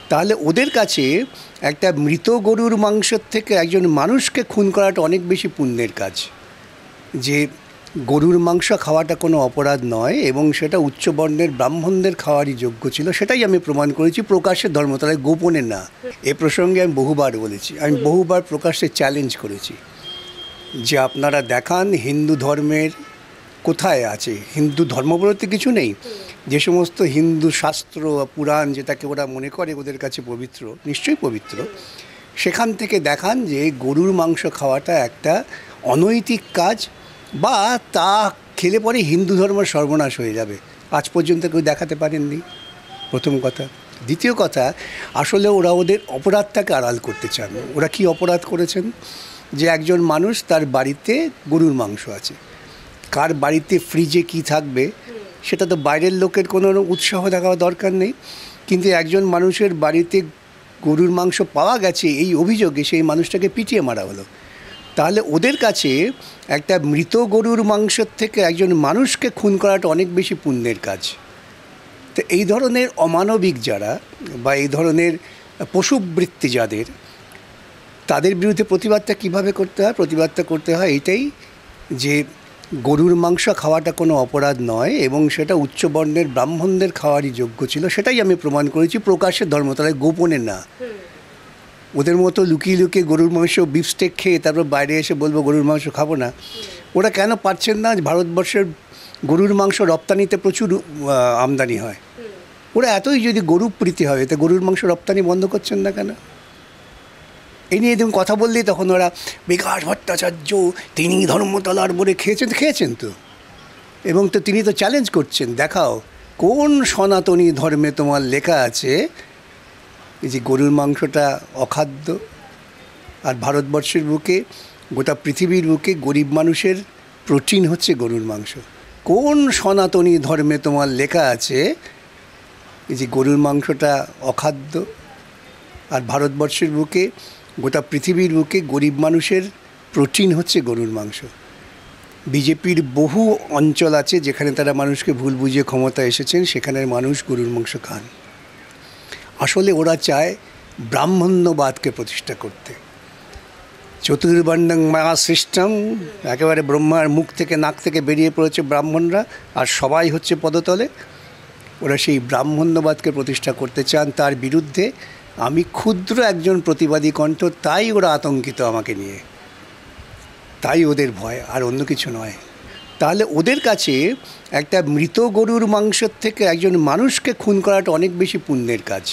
তাহলে ওদের কাছে একটা মৃত গরুর মাংসের থেকে একজন মানুষকে খুন করাটা অনেক বেশি পুণ্যের কাজ। যে গরুর মাংস খাওয়াটা কোনো অপরাধ নয় এবং সেটা উচ্চবর্ণের ব্রাহ্মণদের খাওয়ারই যোগ্য ছিল, সেটাই আমি প্রমাণ করেছি প্রকাশ্যে, ধর্মতলায়, গোপনে না। এ প্রসঙ্গে আমি বহুবার বলেছি, আমি বহুবার প্রকাশ্যে চ্যালেঞ্জ করেছি যে আপনারা দেখান হিন্দু ধর্মের কোথায় আছে, হিন্দু ধর্ম বলতে কিছু নেই, যে সমস্ত হিন্দু শাস্ত্র পুরাণ যেটাকে ওরা মনে করে ওদের কাছে পবিত্র, নিশ্চয়ই পবিত্র, সেখান থেকে দেখান যে গরুর মাংস খাওয়াটা একটা অনৈতিক কাজ বা তা খেলে পরে হিন্দু ধর্ম সর্বনাশ হয়ে যাবে। আজ পর্যন্ত কেউ দেখাতে পারেননি, প্রথম কথা। দ্বিতীয় কথা, আসলে ওরা ওদের অপরাধটাকে আড়াল করতে চান। ওরা কি অপরাধ করেছেন? যে একজন মানুষ, তার বাড়িতে গরুর মাংস আছে, কার বাড়িতে ফ্রিজে কি থাকবে সেটা তো বাইরের লোকের কোনো উৎসাহ দেখার দরকার নেই, কিন্তু একজন মানুষের বাড়িতে গরুর মাংস পাওয়া গেছে এই অভিযোগে সেই মানুষটাকে পিটিয়ে মারা হলো। তাহলে ওদের কাছে একটা মৃত গরুর মাংসের থেকে একজন মানুষকে খুন করাটা অনেক বেশি পুণ্যের কাজ। তো এই ধরনের অমানবিক যারা বা এই ধরনের পশুবৃত্তি যাদের, তাদের বিরুদ্ধে প্রতিবাদটা কীভাবে করতে হয়? প্রতিবাদটা করতে হয় এটাই যে গরুর মাংস খাওয়াটা কোনো অপরাধ নয় এবং সেটা উচ্চবর্ণের ব্রাহ্মণদের খাওয়ারই যোগ্য ছিল, সেটাই আমি প্রমাণ করেছি প্রকাশ্যে, ধর্মতলায়, গোপনে না। ওদের মতো লুকিয়ে লুকিয়ে গরুর মাংস বিফস্টেক খেয়ে তারপর বাইরে এসে বলবো গরুর মাংস খাবো না। ওরা কেন পারছেন না? ভারতবর্ষের গরুর মাংস রপ্তানিতে প্রচুর আমদানি হয়। ওরা এতই যদি গরু প্রীতি হয়, এতে গরুর মাংস রপ্তানি বন্ধ করছেন না কেন? এই নিয়ে তুমি কথা বললেই তখন ওরা বিকাশ ভট্টাচার্য তিনি ধর্মতলার বলে খেয়েছেন তো, এবং তো তিনি তো চ্যালেঞ্জ করছেন, দেখাও কোন সনাতনী ধর্মে তোমার লেখা আছে যে গরুর মাংসটা অখাদ্য, আর ভারতবর্ষের বুকে, গোটা পৃথিবীর বুকে গরিব মানুষের প্রোটিন হচ্ছে গরুর মাংস। কোন সনাতনী ধর্মে তোমার লেখা আছে যে গরুর মাংসটা অখাদ্য, আর ভারতবর্ষের বুকে, গোটা পৃথিবীর বুকে গরিব মানুষের প্রোটিন হচ্ছে গরুর মাংস? বিজেপির বহু অঞ্চল আছে যেখানে তারা মানুষকে ভুল বুঝিয়ে ক্ষমতা এসেছেন, সেখানের মানুষ গরুর মাংস খান। আসলে ওরা চায় ব্রাহ্মণ্যবাদকে প্রতিষ্ঠা করতে। চতুর্বর্ণং মায়া সৃষ্টম, একেবারে ব্রহ্মার মুখ থেকে নাক থেকে বেরিয়ে পড়েছে ব্রাহ্মণরা, আর সবাই হচ্ছে পদতলে। ওরা সেই ব্রাহ্মণ্যবাদকে প্রতিষ্ঠা করতে চান, তার বিরুদ্ধে আমি ক্ষুদ্র একজন প্রতিবাদী কণ্ঠ, তাই ওরা আতঙ্কিত আমাকে নিয়ে, তাই ওদের ভয়, আর অন্য কিছু নয়। তাহলে ওদের কাছে একটা মৃত গরুর মাংসের থেকে একজন মানুষকে খুন করাটা অনেক বেশি পুণ্যের কাজ।